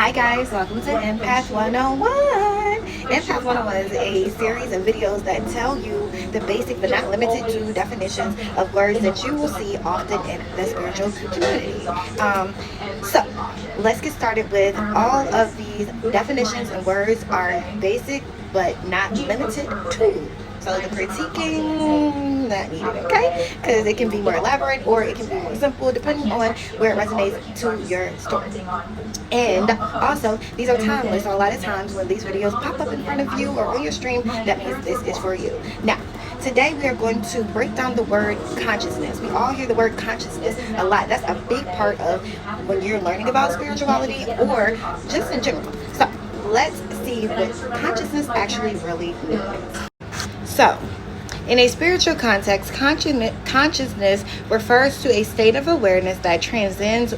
Hi guys, welcome to Empath 101. Empath 101 is a series of videos that tell you the basic but not limited to definitions of words that you will see often in the spiritual community. So let's get started with all of these definitions, and words are basic but not limited to. So the critiquing not needed, okay? Because it can be more elaborate or it can be more simple depending on where it resonates to your story. And also, these are timeless. So a lot of times when these videos pop up in front of you or on your stream, that means this is for you. Now, today we are going to break down the word consciousness. We all hear the word consciousness a lot. That's a big part of when you're learning about spirituality or just in general. So let's see what consciousness actually really means. So, in a spiritual context, consciousness refers to a state of awareness that transcends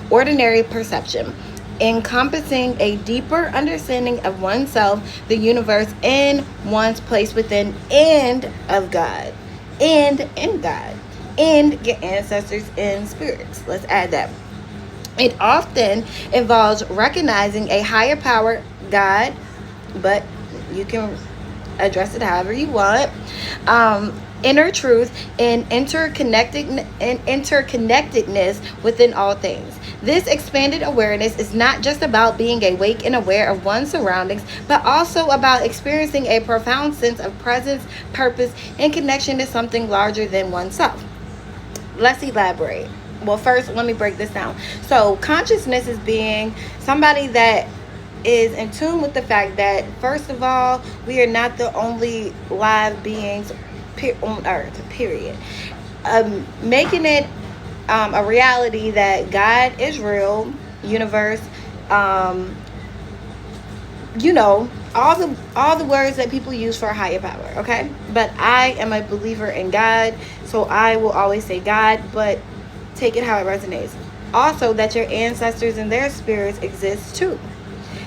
ordinary perception, encompassing a deeper understanding of oneself, the universe, and one's place within and of God, and in God, and your ancestors and spirits. Let's add that. It often involves recognizing a higher power, God, but you can address it however you want. Inner truth and interconnectedness within all things. This expanded awareness is not just about being awake and aware of one's surroundings, but also about experiencing a profound sense of presence, purpose, and connection to something larger than oneself. Let's elaborate. Well, first, let me break this down. So, consciousness is being somebody that is in tune with the fact that, first of all, we are not the only live beings on earth, period. Making it a reality that God is real, universe, all the words that people use for a higher power, okay? But I am a believer in God, so I will always say God, but take it how it resonates. Also, that your ancestors and their spirits exist too.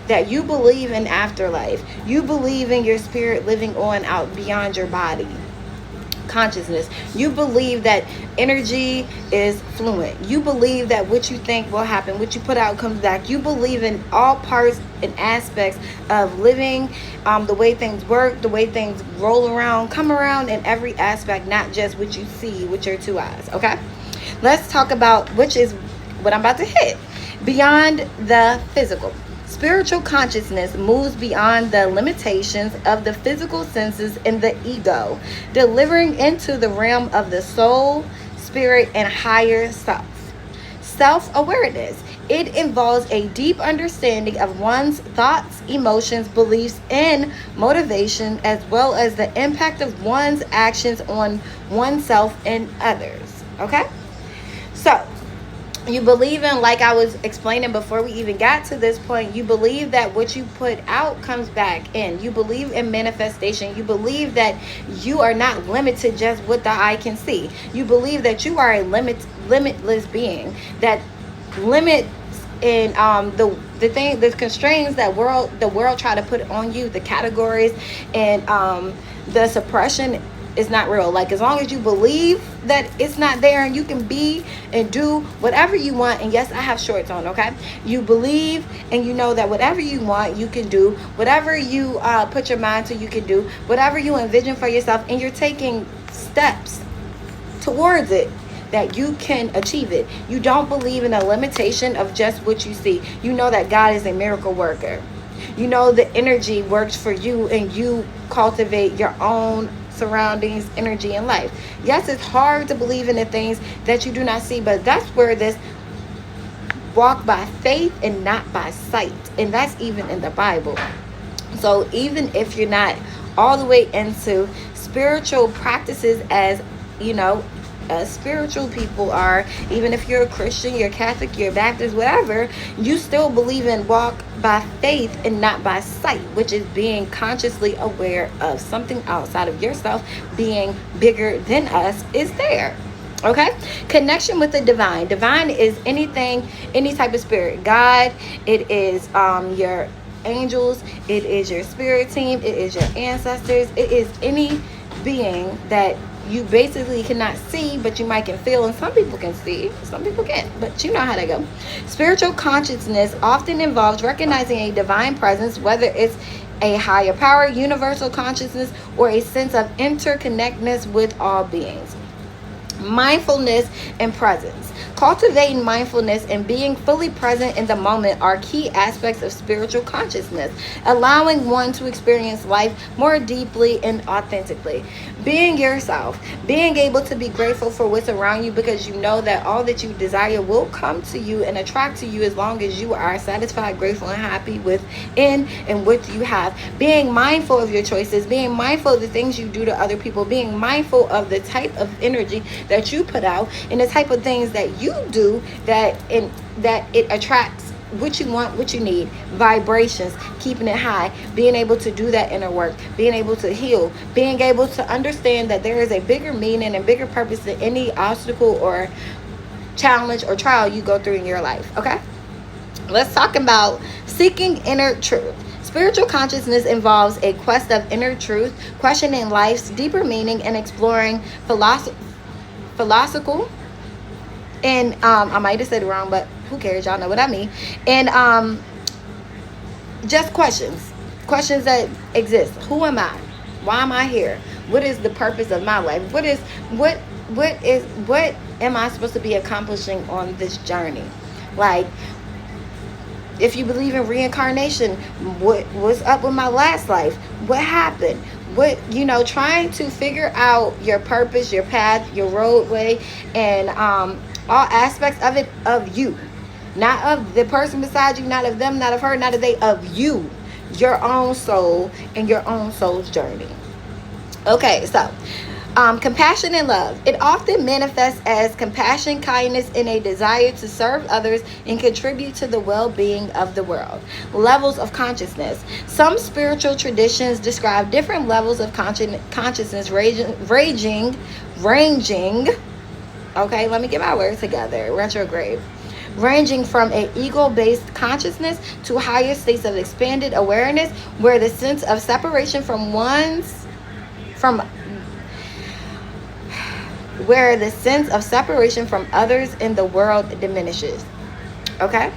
That you believe in afterlife. You believe in your spirit living on out beyond your body. Consciousness. You believe that energy is fluent. You believe that what you think will happen, what you put out comes back. You believe in all parts and aspects of living, the way things work, the way things roll around, come around in every aspect, not just what you see with your two eyes, okay? Let's talk about, which is what I'm about to hit, beyond the physical. Spiritual consciousness moves beyond the limitations of the physical senses and the ego, delivering into the realm of the soul, spirit, and higher self. Self-awareness. It involves a deep understanding of one's thoughts, emotions, beliefs, and motivation, as well as the impact of one's actions on oneself and others. Okay? So, you believe in, like I was explaining before we even got to this point, you believe that what you put out comes back in. You believe in manifestation. You believe that you are not limited just what the eye can see. You believe that you are a limitless being. That limits in the constraints that the world try to put on you, the categories and the suppression is not real. Like, as long as you believe that it's not there and you can be and do whatever you want, and yes, I have shorts on, okay? You believe and you know that whatever you want, you can do. Whatever you put your mind to, you can do. Whatever you envision for yourself, and you're taking steps towards it, that you can achieve it. You don't believe in a limitation of just what you see. You know that God is a miracle worker. You know the energy works for you, and you cultivate your own surroundings, energy, and life. Yes, it's hard to believe in the things that you do not see, but that's where this walk by faith and not by sight, and that's even in the Bible. So even if you're not all the way into spiritual practices, as you know, spiritual people are, even if you're a Christian, you're Catholic, you're Baptist, whatever, you still believe in walk by faith and not by sight, which is being consciously aware of something outside of yourself, being bigger than us, is there. Okay? Connection with the divine. Divine is anything, any type of spirit. God, it is your angels, it is your spirit team, it is your ancestors, it is any being that you basically cannot see, but you might can feel, and some people can see, some people can't, but you know how they go. Spiritual consciousness often involves recognizing a divine presence, whether it's a higher power, universal consciousness, or a sense of interconnectedness with all beings. Mindfulness and presence. Cultivating mindfulness and being fully present in the moment are key aspects of spiritual consciousness, allowing one to experience life more deeply and authentically. Being yourself, being able to be grateful for what's around you, because you know that all that you desire will come to you and attract to you as long as you are satisfied, grateful, and happy within and what you have. Being mindful of your choices, being mindful of the things you do to other people, being mindful of the type of energy that you put out and the type of things that you do that it attracts what you want, what you need, vibrations, keeping it high, being able to do that inner work, being able to heal, being able to understand that there is a bigger meaning and bigger purpose than any obstacle or challenge or trial you go through in your life. Okay, let's talk about seeking inner truth. Spiritual consciousness involves a quest of inner truth, questioning life's deeper meaning and exploring philosophical and I might have said it wrong, but who cares? Y'all know what I mean. And just questions that exist. Who am I? Why am I here? What is the purpose of my life? What am I supposed to be accomplishing on this journey? Like, if you believe in reincarnation, what's up with my last life? What happened? Trying to figure out your purpose, your path, your roadway, and all aspects of it, of you, not of the person beside you, not of them, not of her, not of they, of you, your own soul and your own soul's journey. Okay, so compassion and love. It often manifests as compassion, kindness, and a desire to serve others and contribute to the well-being of the world. Levels of consciousness. Some spiritual traditions describe different levels of consciousness ranging. Okay, let me get my words together. Retrograde. Ranging from an ego-based consciousness to higher states of expanded awareness, where the sense of separation from others in the world diminishes. Okay?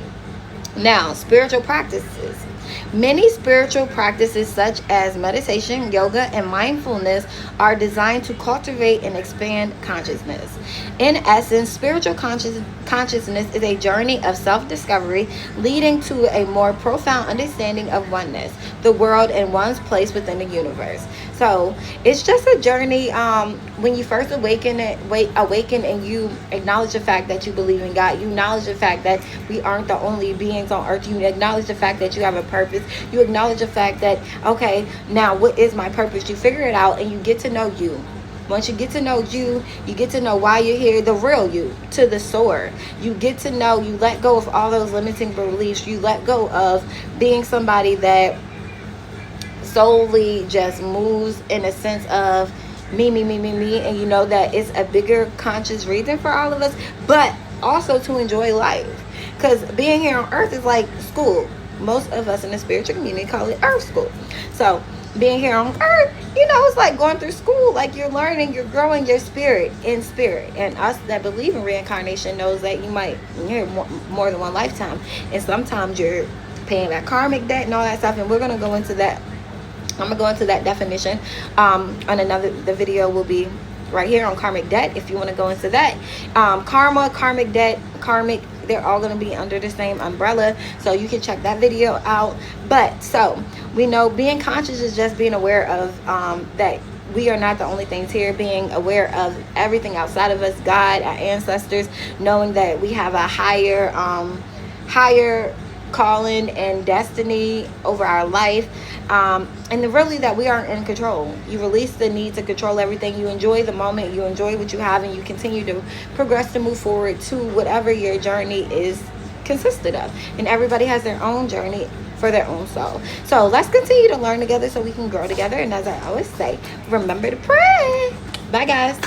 Now, spiritual practices. Many spiritual practices such as meditation, yoga, and mindfulness are designed to cultivate and expand consciousness. In essence, spiritual consciousness is a journey of self-discovery leading to a more profound understanding of oneness, the world, and one's place within the universe. So it's just a journey. When you first awaken and you acknowledge the fact that you believe in God, you acknowledge the fact that we aren't the only beings on earth, you acknowledge the fact that you have a purpose, you acknowledge the fact that, okay, now what is my purpose? You figure it out and you get to know you. Once you get to know you, you get to know why you're here, the real you, to the source. You get to know, you let go of all those limiting beliefs. You let go of being somebody that solely just moves in a sense of me, and you know that it's a bigger conscious reason for all of us, but also to enjoy life. Because being here on earth is like school. Most of us in the spiritual community call it earth school. So being here on earth, it's like going through school. Like, you're learning, you're growing your spirit in spirit. And us that believe in reincarnation knows that you might hear more than one lifetime, and sometimes you're paying that karmic debt and all that stuff. And we're going to go into that. I'm going to go into that definition on the video will be right here on karmic debt, if you want to go into that. Karma, karmic debt, karmic, they're all going to be under the same umbrella, so you can check that video out. But so we know being conscious is just being aware of that we are not the only things here, being aware of everything outside of us, God, our ancestors, knowing that we have a higher calling and destiny over our life, and really that we aren't in control. You release the need to control everything. You enjoy the moment, you enjoy what you have, and you continue to progress to move forward to whatever your journey is consisted of. And everybody has their own journey for their own soul. So let's continue to learn together so we can grow together. And as I always say, remember to pray. Bye, guys.